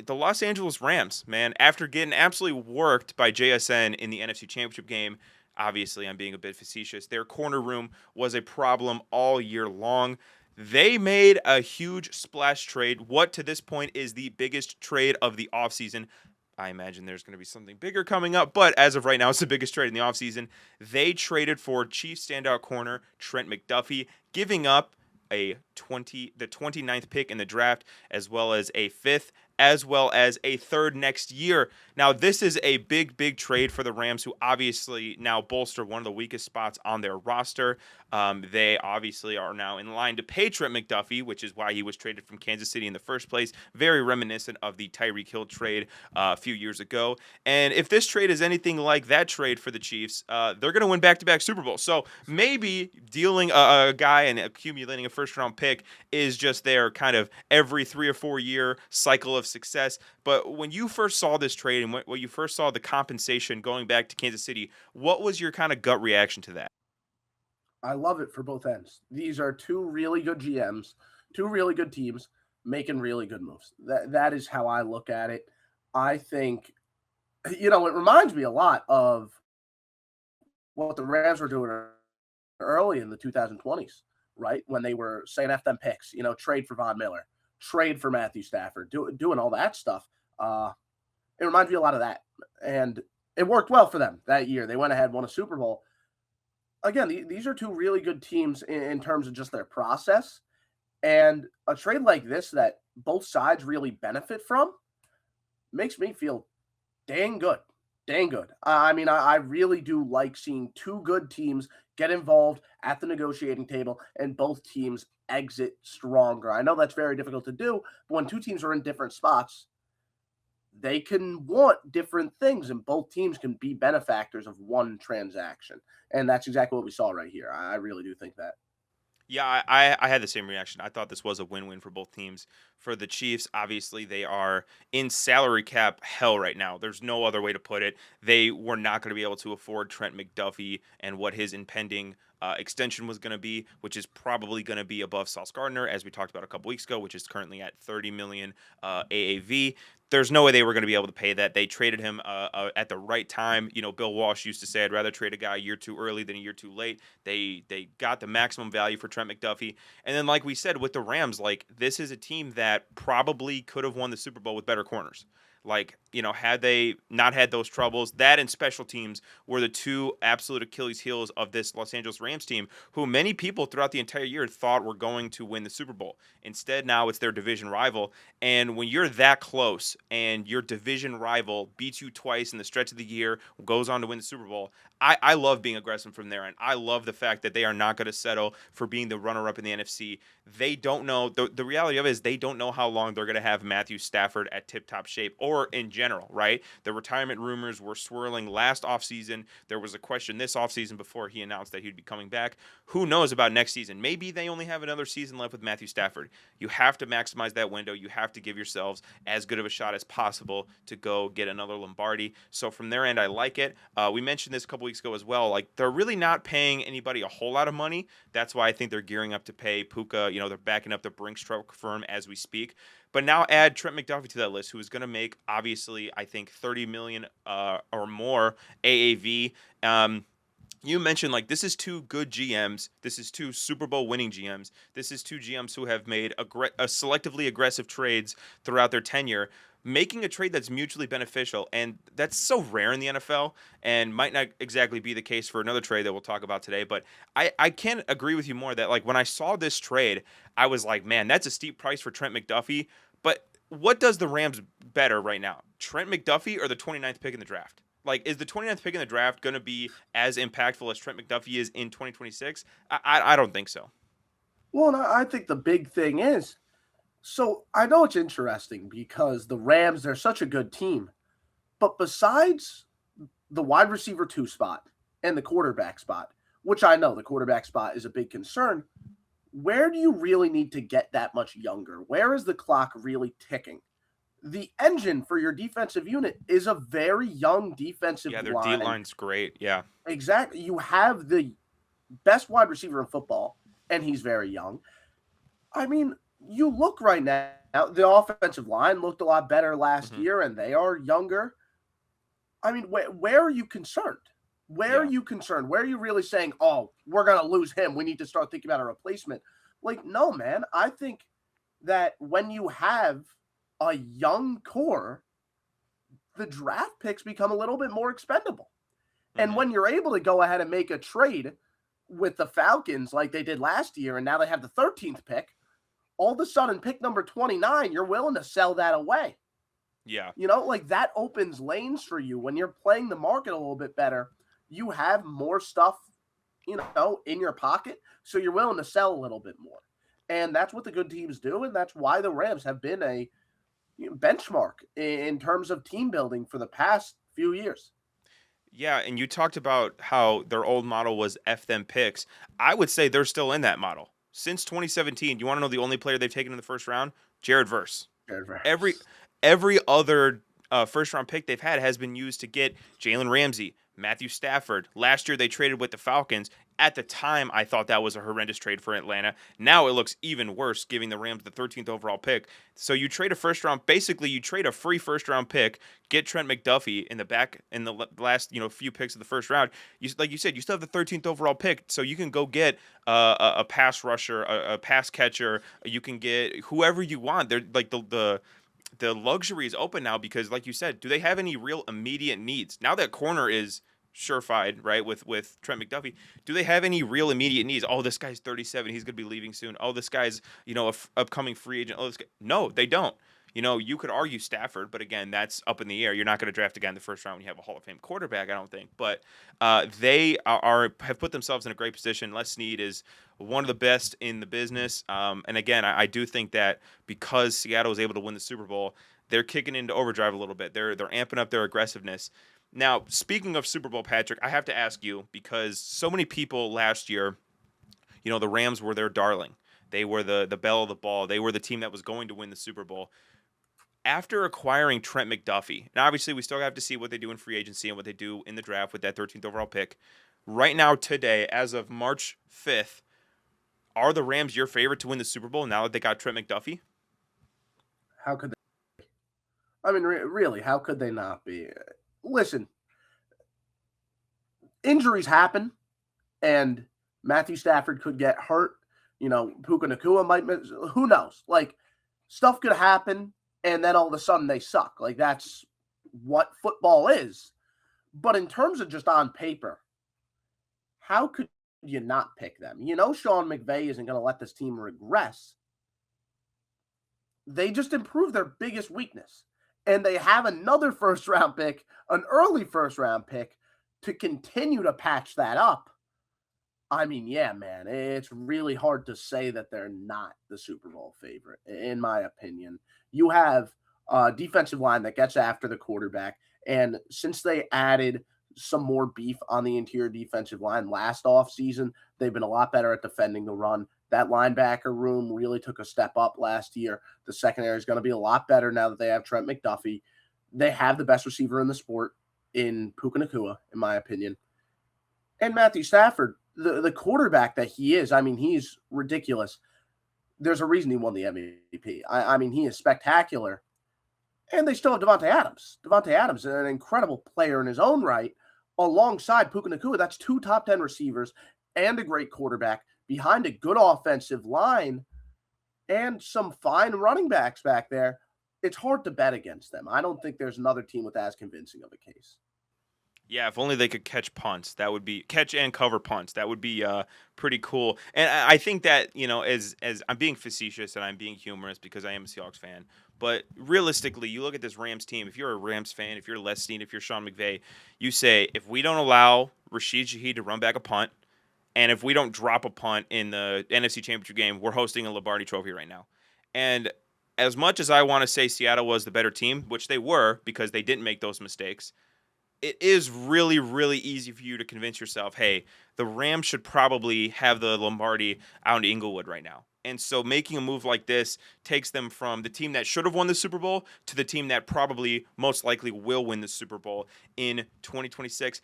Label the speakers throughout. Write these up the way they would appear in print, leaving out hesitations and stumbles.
Speaker 1: the Los Angeles Rams, man, after getting absolutely worked by JSN in the NFC Championship game, obviously I'm being a bit facetious, their corner room was a problem all year long. They made a huge splash trade. What to this point is the biggest trade of the offseason. I imagine there's going to be something bigger coming up, but as of right now, it's the biggest trade in the offseason. They traded for Chiefs standout corner Trent McDuffie, giving up the 29th pick in the draft, as well as a fifth, as well as a third next year. Now, this is a big trade for the Rams, who obviously now bolster one of the weakest spots on their roster. They obviously are now in line to pay Trent McDuffie, which is why he was traded from Kansas City in the first place. Very reminiscent of the Tyreek Hill trade a few years ago. And if this trade is anything like that trade for the Chiefs, they're going to win back-to-back Super Bowls. So maybe dealing a guy and accumulating a first-round pick is just their kind of every 3 or 4 year cycle of success. But when you first saw this trade and when you first saw the compensation going back to Kansas City, what was your kind of gut reaction to that?
Speaker 2: I love it for both ends. These are two really good GMs, two really good teams making really good moves. That is how I look at it. I think, it reminds me a lot of what the Rams were doing early in the 2020s, right? When they were saying F them picks, trade for Von Miller, trade for Matthew Stafford, doing all that stuff. It reminds me a lot of that. And it worked well for them that year. They went ahead, won a Super Bowl. Again, these are two really good teams in terms of just their process. And a trade like this that both sides really benefit from makes me feel dang good. Dang good. I really do like seeing two good teams get involved at the negotiating table and both teams exit stronger. I know that's very difficult to do, but when two teams are in different spots, they can want different things, and both teams can be benefactors of one transaction. And that's exactly what we saw right here. I really do think that.
Speaker 1: Yeah, I had the same reaction. I thought this was a win-win for both teams. For the Chiefs, obviously they are in salary cap hell right now. There's no other way to put it. They were not going to be able to afford Trent McDuffie and what his impending extension was going to be, which is probably going to be above Sauce Gardner, as we talked about a couple weeks ago, which is currently at 30 million AAV. There's no way they were going to be able to pay that. They traded him at the right time. Bill Walsh used to say, "I'd rather trade a guy a year too early than a year too late." They got the maximum value for Trent McDuffie, and then like we said with the Rams, like this is a team that probably could have won the Super Bowl with better corners. Like, had they not had those troubles, that and special teams were the two absolute Achilles heels of this Los Angeles Rams team, who many people throughout the entire year thought were going to win the Super Bowl. Instead, now it's their division rival. And when you're that close and your division rival beats you twice in the stretch of the year, goes on to win the Super Bowl, I love being aggressive from there. And I love the fact that they are not going to settle for being the runner-up in the NFC. They don't know. The reality of it is they don't know how long they're going to have Matthew Stafford at tip-top shape or in general, right? The retirement rumors were swirling last offseason. There was a question this offseason before he announced that he'd be coming back. Who knows about next season? Maybe they only have another season left with Matthew Stafford. You have to maximize that window. You have to give yourselves as good of a shot as possible to go get another Lombardi. So from their end, I like it. We mentioned this a couple weeks ago as well. Like, they're really not paying anybody a whole lot of money. That's why I think they're gearing up to pay Puka. They're backing up the Brinks truck firm as we speak. But now add Trent McDuffie to that list, who is going to make, obviously, I think 30 million or more AAV. You mentioned, like, this is two good GMs. This is two Super Bowl winning GMs. This is two GMs who have made selectively aggressive trades throughout their tenure, making a trade that's mutually beneficial. And that's so rare in the NFL and might not exactly be the case for another trade that we'll talk about today. But I can't agree with you more that, like, when I saw this trade, I was like, man, that's a steep price for Trent McDuffie. But what does the Rams better right now? Trent McDuffie or the 29th pick in the draft? Like, is the 29th pick in the draft going to be as impactful as Trent McDuffie is in 2026? I don't think so.
Speaker 2: Well, and I think the big thing is, so I know it's interesting because the Rams, they're such a good team. But besides the wide receiver 2 spot and the quarterback spot, which I know the quarterback spot is a big concern, where do you really need to get that much younger? Where is the clock really ticking? The engine for your defensive unit is a very young defensive
Speaker 1: Yeah, their D
Speaker 2: line.
Speaker 1: line's great. Yeah.
Speaker 2: Exactly. You have the best wide receiver in football, and he's very young. I mean, you look right now, the offensive line looked a lot better last
Speaker 1: Hmm.
Speaker 2: year, and they are younger. I mean, where are you concerned? Where are
Speaker 1: Yeah.
Speaker 2: you concerned? Where are you really saying, oh, we're going to lose him? We need to start thinking about a replacement. Like, no, man. I think that when you have a young core, the draft picks become a little bit more expendable. And
Speaker 1: Hmm.
Speaker 2: when you're able to go ahead and make a trade with the Falcons like they did last year, and now they have the 13th pick, all of a sudden, pick number 29, you're willing to sell that away.
Speaker 1: Yeah.
Speaker 2: Like that opens lanes for you when you're playing the market a little bit better. You have more stuff, in your pocket, so you're willing to sell a little bit more. And that's what the good teams do, and that's why the Rams have been a benchmark in terms of team building for the past few years.
Speaker 1: Yeah, and you talked about how their old model was F them picks. I would say they're still in that model. Since 2017, you want to know the only player they've taken in the first round? Jared Verse.
Speaker 2: Jared
Speaker 1: every
Speaker 2: Verse.
Speaker 1: every other first round pick they've had has been used to get Jalen Ramsey, Matthew Stafford. Last year they traded with the Falcons. At the time, I thought that was a horrendous trade for Atlanta. Now it looks even worse, giving the Rams the 13th overall pick. So you trade a first round, basically you trade a free first round pick, get Trent McDuffie in the back in the last few picks of the first round. Like you said, you still have the 13th overall pick, so you can go get a pass rusher, a pass catcher. You can get whoever you want. They're like the luxury is open now because, like you said, do they have any real immediate needs now that corner is surefied, right? With Trent McDuffie, do they have any real immediate needs? Oh, this guy's 37, he's gonna be leaving soon. Oh, this guy's a upcoming free agent. Oh, this guy. No, they don't. You could argue Stafford, but again, that's up in the air. You're not going to draft a guy in the first round when you have a Hall of Fame quarterback, I don't think. But they have put themselves in a great position. Les Snead is one of the best in the business. And again, I do think that because Seattle was able to win the Super Bowl, they're kicking into overdrive a little bit. They're amping up their aggressiveness. Now, speaking of Super Bowl, Patrick, I have to ask you because so many people last year, the Rams were their darling. They were the belle of the ball. They were the team that was going to win the Super Bowl. After acquiring Trent McDuffie, and obviously we still have to see what they do in free agency and what they do in the draft with that 13th overall pick. Right now, today, as of March 5th, are the Rams your favorite to win the Super Bowl now that they got Trent McDuffie?
Speaker 2: How could they? I mean, really, how could they not be? Listen, injuries happen, and Matthew Stafford could get hurt. Puka Nakua might miss. Who knows? Like, stuff could happen, and then all of a sudden they suck. Like, that's what football is. But in terms of just on paper, how could you not pick them? Sean McVay isn't going to let this team regress. They just improved their biggest weakness. And they have another first round pick, an early first round pick, to continue to patch that up. I mean, yeah, man, it's really hard to say that they're not the Super Bowl favorite, in my opinion. You have a defensive line that gets after the quarterback. And since they added some more beef on the interior defensive line last offseason, they've been a lot better at defending the run. That linebacker room really took a step up last year. The secondary is going to be a lot better now that they have Trent McDuffie. They have the best receiver in the sport in Puka Nakua, in my opinion. And Matthew Stafford, the quarterback that he is, I mean, he's ridiculous. There's a reason he won the MVP. I mean, he is spectacular. And they still have Devontae Adams. Devontae Adams is an incredible player in his own right, alongside Puka Nakua. That's two top 10 receivers and a great quarterback behind a good offensive line and some fine running backs back there. It's hard to bet against them. I don't think there's another team with as convincing of a case.
Speaker 1: Yeah, if only they could catch punts. That would be catch and cover punts. That would be pretty cool. And I think that as I'm being facetious and I'm being humorous because I am a Seahawks fan. But realistically, you look at this Rams team. If you're a Rams fan, if you're Les Snead, if you're Sean McVay, you say if we don't allow Rashid Shaheed to run back a punt, and if we don't drop a punt in the NFC Championship game, we're hosting a Lombardi Trophy right now. And as much as I want to say Seattle was the better team, which they were because they didn't make those mistakes, it is really, really easy for you to convince yourself, hey, the Rams should probably have the Lombardi out in Inglewood right now. And so making a move like this takes them from the team that should have won the Super Bowl to the team that probably most likely will win the Super Bowl in 2026.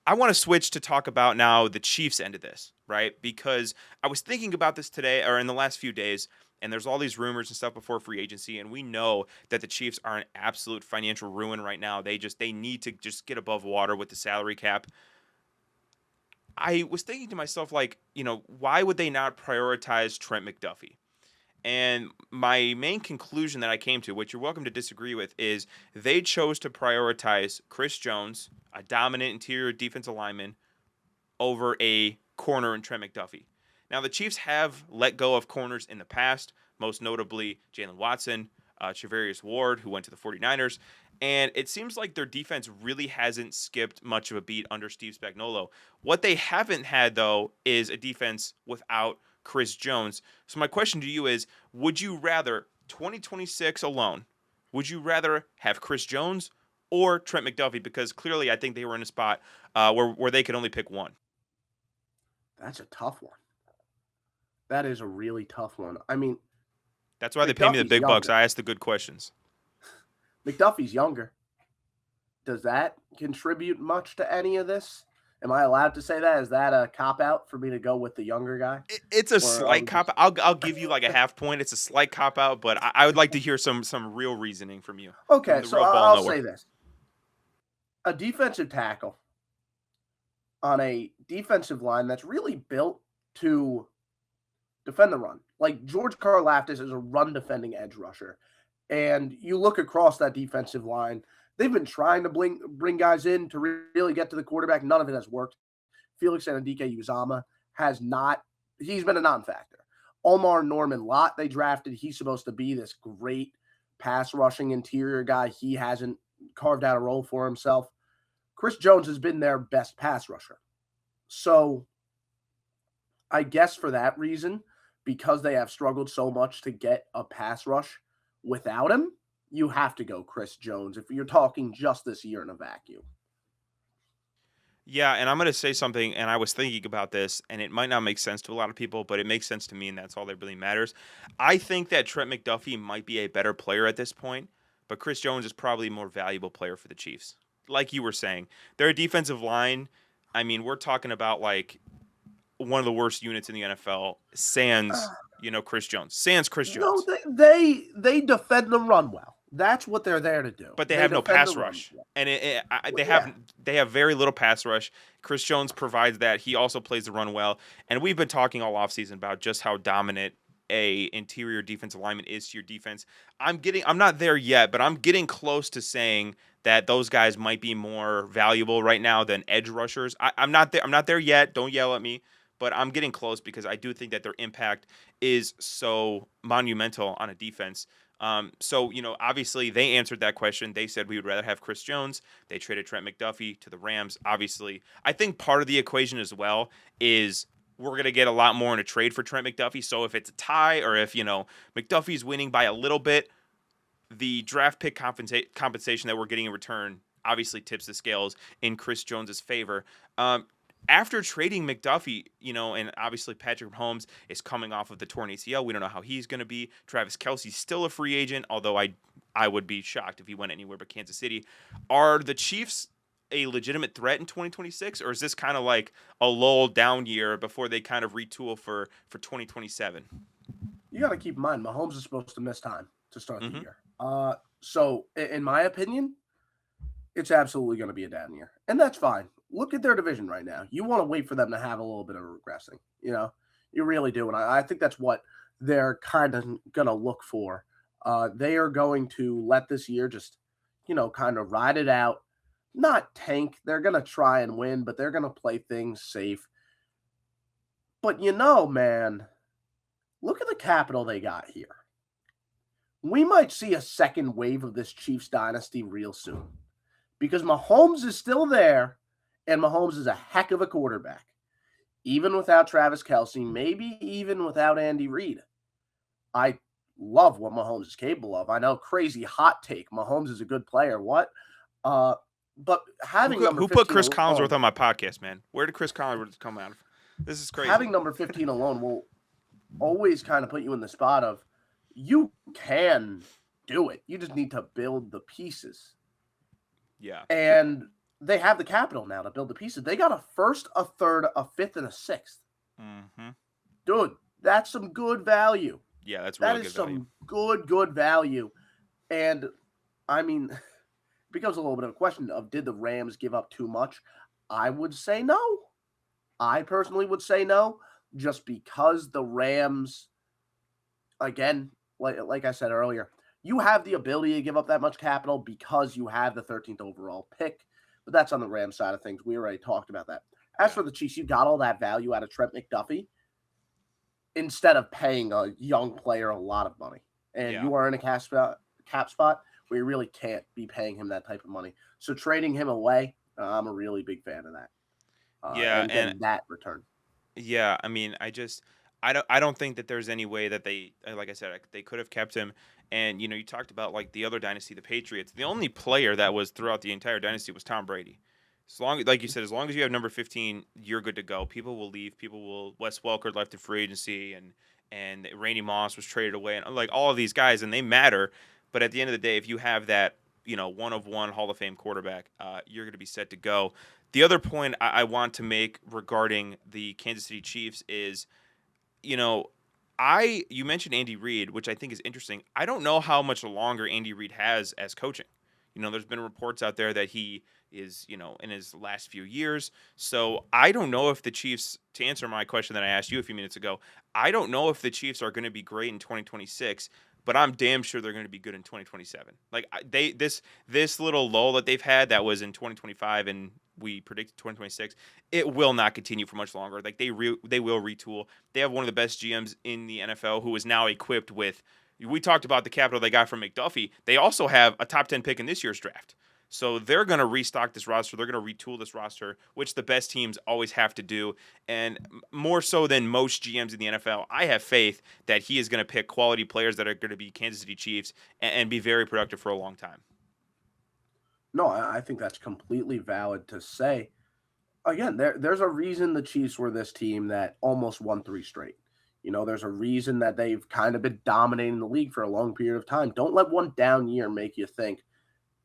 Speaker 1: I want to switch to talk about now the Chiefs end of this, right? Because I was thinking about this today or in the last few days. And there's all these rumors and stuff before free agency, and we know that the Chiefs are an absolute financial ruin right now. They need to just get above water with the salary cap. I was thinking to myself, like, why would they not prioritize Trent McDuffie? And my main conclusion that I came to, which you're welcome to disagree with, is they chose to prioritize Chris Jones, a dominant interior defensive lineman, over a corner in Trent McDuffie. Now, the Chiefs have let go of corners in the past, most notably Jalen Watson, Charvarius Ward, who went to the 49ers. And it seems like their defense really hasn't skipped much of a beat under Steve Spagnuolo. What they haven't had, though, is a defense without Chris Jones. So my question to you is, would you rather, 2026 alone, would you rather have Chris Jones or Trent McDuffie? Because clearly I think they were in a spot where they could only pick one.
Speaker 2: That's a tough one. That is a really tough one. I mean,
Speaker 1: that's why they pay me the big bucks. I ask the good questions.
Speaker 2: McDuffie's younger. Does that contribute much to any of this? Am I allowed to say that? Is that a cop-out for me to go with the younger guy?
Speaker 1: It's a slight cop-out. I'll give you like a half point. It's a slight cop-out, but I would like to hear some real reasoning from you.
Speaker 2: Okay, so I'll say this. A defensive tackle on a defensive line that's really built to defend the run. Like George Karlaftis is a run-defending edge rusher. And you look across that defensive line, they've been trying to bring guys in to really get to the quarterback. None of it has worked. Felix Anudike-Uzomah has not. He's been a non-factor. Omar Norman Lott they drafted. He's supposed to be this great pass rushing interior guy. He hasn't carved out a role for himself. Chris Jones has been their best pass rusher. So I guess for that reason, because they have struggled so much to get a pass rush without him, you have to go Chris Jones if you're talking just this year in a vacuum.
Speaker 1: Yeah, and I'm going to say something, and I was thinking about this, and it might not make sense to a lot of people, but it makes sense to me, and that's all that really matters. I think that Trent McDuffie might be a better player at this point, but Chris Jones is probably a more valuable player for the Chiefs. Like you were saying, their defensive line, I mean, we're talking about like one of the worst units in the NFL, sans Chris Jones. Sans Chris Jones.
Speaker 2: No, they defend the run well. That's what they're there to do.
Speaker 1: But they have no pass rush, and they have very little pass rush. Chris Jones provides that. He also plays the run well, and we've been talking all offseason about just how dominant a interior defensive lineman is to your defense. I'm not there yet, but I'm getting close to saying that those guys might be more valuable right now than edge rushers. I'm not there yet. Don't yell at me. But I'm getting close because I do think that their impact is so monumental on a defense. So, obviously they answered that question. They said we would rather have Chris Jones. They traded Trent McDuffie to the Rams. Obviously, I think part of the equation as well is we're going to get a lot more in a trade for Trent McDuffie. So if it's a tie or if, McDuffie's winning by a little bit, the draft pick compensation that we're getting in return obviously tips the scales in Chris Jones's favor. After trading McDuffie, and obviously Patrick Mahomes is coming off of the torn ACL. We don't know how he's going to be. Travis Kelce's still a free agent, although I would be shocked if he went anywhere but Kansas City. Are the Chiefs a legitimate threat in 2026, or is this kind of like a lull down year before they kind of retool for 2027?
Speaker 2: You got to keep in mind, Mahomes is supposed to miss time to start the year. So, in my opinion, it's absolutely going to be a down year, and that's fine. Look at their division right now. You want to wait for them to have a little bit of regressing. You really do. And I think that's what they're kind of going to look for. They are going to let this year just, kind of ride it out, not tank. They're going to try and win, but they're going to play things safe. But, man, look at the capital they got here. We might see a second wave of this Chiefs dynasty real soon because Mahomes is still there. And Mahomes is a heck of a quarterback. Even without Travis Kelce, maybe even without Andy Reid. I love what Mahomes is capable of. I know, crazy hot take. Mahomes is a good player. What? But having
Speaker 1: who put Chris Collinsworth on my podcast, man? Where did Chris Collinsworth come out of? This is crazy.
Speaker 2: Having number 15 alone will always kind of put you in the spot of you can do it. You just need to build the pieces.
Speaker 1: Yeah.
Speaker 2: And they have the capital now to build the pieces. They got a first, a third, a fifth, and a sixth.
Speaker 1: Mm-hmm.
Speaker 2: Dude, that's some good value.
Speaker 1: Yeah, that's
Speaker 2: That
Speaker 1: really
Speaker 2: is
Speaker 1: good value.
Speaker 2: some good value. And I mean, it becomes a little bit of a question of, did the Rams give up too much? I would say no. I personally would say no, just because the Rams, again, like I said earlier, you have the ability to give up that much capital because you have the 13th overall pick. But that's on the Rams side of things. We already talked about that. As
Speaker 1: Yeah.
Speaker 2: for the Chiefs, you got all that value out of Trent McDuffie instead of paying a young player a lot of money. And
Speaker 1: Yeah.
Speaker 2: you are in a cap spot where you really can't be paying him that type of money. So trading him away, I'm a really big fan of that.
Speaker 1: Yeah,
Speaker 2: And
Speaker 1: and
Speaker 2: getting that return.
Speaker 1: yeah, I mean, I don't think that there's any way that they like I said, they could have kept him. And you talked about like the other dynasty, the Patriots. The only player that was throughout the entire dynasty was Tom Brady. As long like you said, as long as you have number 15, you're good to go. People will leave. People will Wes Welker left to free agency, and Randy Moss was traded away, and like all of these guys, and they matter. But at the end of the day, if you have that, one of one Hall of Fame quarterback, you're going to be set to go. The other point I want to make regarding the Kansas City Chiefs is, you know, you mentioned Andy Reid, which I think is interesting. I don't know how much longer Andy Reid has as coaching. There's been reports out there that he is, in his last few years. So I don't know if the Chiefs, to answer my question that I asked you a few minutes ago, I don't know if the Chiefs are going to be great in 2026, but I'm damn sure they're going to be good in 2027. Like this little lull that they've had that was in 2025 and we predicted 2026, it will not continue for much longer. Like they will retool. They have one of the best GMs in the NFL who is now equipped with. We talked about the capital they got from McDuffie. They also have a top 10 pick in this year's draft. So they're going to restock this roster. They're going to retool this roster, which the best teams always have to do. And more so than most GMs in the NFL, I have faith that he is going to pick quality players that are going to be Kansas City Chiefs and be very productive for a long time.
Speaker 2: No, I think that's completely valid to say. Again, there's a reason the Chiefs were this team that almost won three straight. There's a reason that they've kind of been dominating the league for a long period of time. Don't let one down year make you think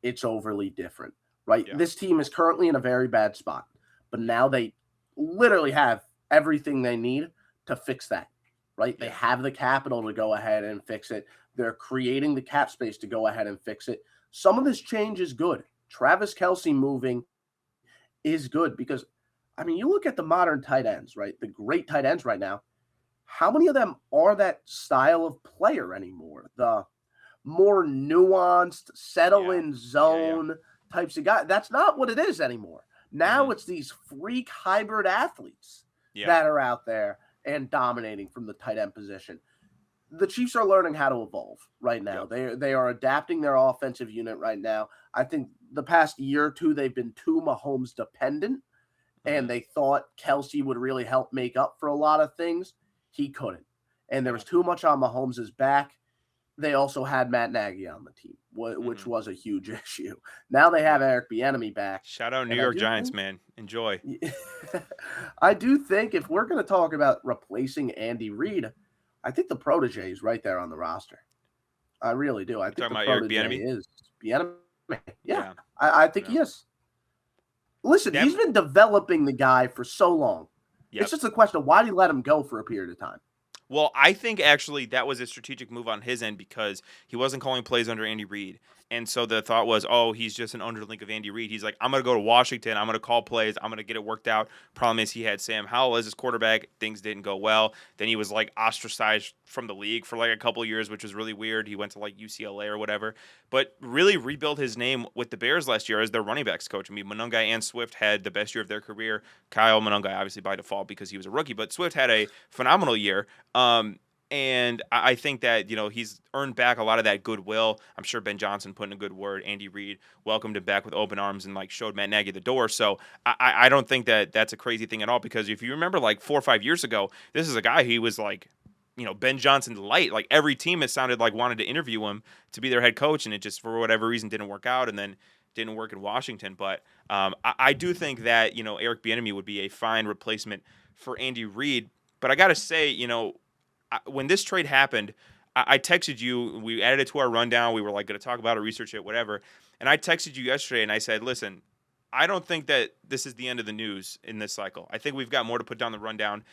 Speaker 2: it's overly different, right?
Speaker 1: Yeah.
Speaker 2: This team is currently in a very bad spot, but now they literally have everything they need to fix that, right? They
Speaker 1: Yeah.
Speaker 2: have the capital to go ahead and fix it. They're creating the cap space to go ahead and fix it. Some of this change is good. Travis Kelce moving is good because, I mean, you look at the modern tight ends, right? The great tight ends right now. How many of them are that style of player anymore? The more nuanced, settle
Speaker 1: Yeah.
Speaker 2: in
Speaker 1: Yeah. Yeah.
Speaker 2: zone types of guy. That's not what it is anymore.
Speaker 1: Hmm.
Speaker 2: Now it's these freak hybrid athletes
Speaker 1: Yeah.
Speaker 2: that are out there and dominating from the tight end position. The Chiefs are learning how to evolve right now.
Speaker 1: Yep.
Speaker 2: They are adapting their offensive unit right now. I think the past year or two they've been too Mahomes dependent, and
Speaker 1: Hmm.
Speaker 2: they thought Kelsey would really help make up for a lot of things. He couldn't, and there
Speaker 1: Yeah.
Speaker 2: was too much on Mahomes' back. They also had Matt Nagy on the team, which
Speaker 1: Hmm.
Speaker 2: was a huge issue. Now they have
Speaker 1: Yeah.
Speaker 2: Eric Bieniemy back,
Speaker 1: Shout out New
Speaker 2: and I
Speaker 1: York
Speaker 2: do
Speaker 1: Giants,
Speaker 2: think
Speaker 1: man. Enjoy.
Speaker 2: I do think if we're going to talk about replacing Andy Reid, I think the protege is right there on the roster. I really do. I
Speaker 1: You're
Speaker 2: think
Speaker 1: talking
Speaker 2: the
Speaker 1: about Eric
Speaker 2: protege
Speaker 1: Bieniemy?
Speaker 2: is Bieniemy. Yeah,
Speaker 1: Yeah.
Speaker 2: I think
Speaker 1: Yeah.
Speaker 2: he is. Listen,
Speaker 1: That.
Speaker 2: he's been developing the guy for so long. It's
Speaker 1: Yep.
Speaker 2: just a question of why do you let him go for a period of time?
Speaker 1: Well, I think actually that was a strategic move on his end because he wasn't calling plays under Andy Reid. And so the thought was, oh, he's just an underlink of Andy Reid. He's like, I'm going to go to Washington. I'm going to call plays. I'm going to get it worked out. Problem is, he had Sam Howell as his quarterback. Things didn't go well. Then he was like ostracized from the league for like a couple of years, which was really weird. He went to like UCLA or whatever, but really rebuilt his name with the Bears last year as their running backs coach. I mean, Monungai and Swift had the best year of their career. Kyle Monungai, obviously by default because he was a rookie, but Swift had a phenomenal year. And I think that, he's earned back a lot of that goodwill. I'm sure Ben Johnson put in a good word. Andy Reid welcomed him back with open arms and like showed Matt Nagy the door. So I don't think that that's a crazy thing at all because if you remember like 4 or 5 years ago, this is a guy he was like, Ben Johnson's light. Like every team it sounded like wanted to interview him to be their head coach, and it just for whatever reason didn't work out, and then didn't work in Washington. But I do think that Eric Bieniemy would be a fine replacement for Andy Reid. But I got to say, when this trade happened, I texted you. We added it to our rundown. We were like going to talk about it, research it, whatever. And I texted you yesterday, and I said, "Listen, I don't think that this is the end of the news in this cycle. I think we've got more to put down the rundown.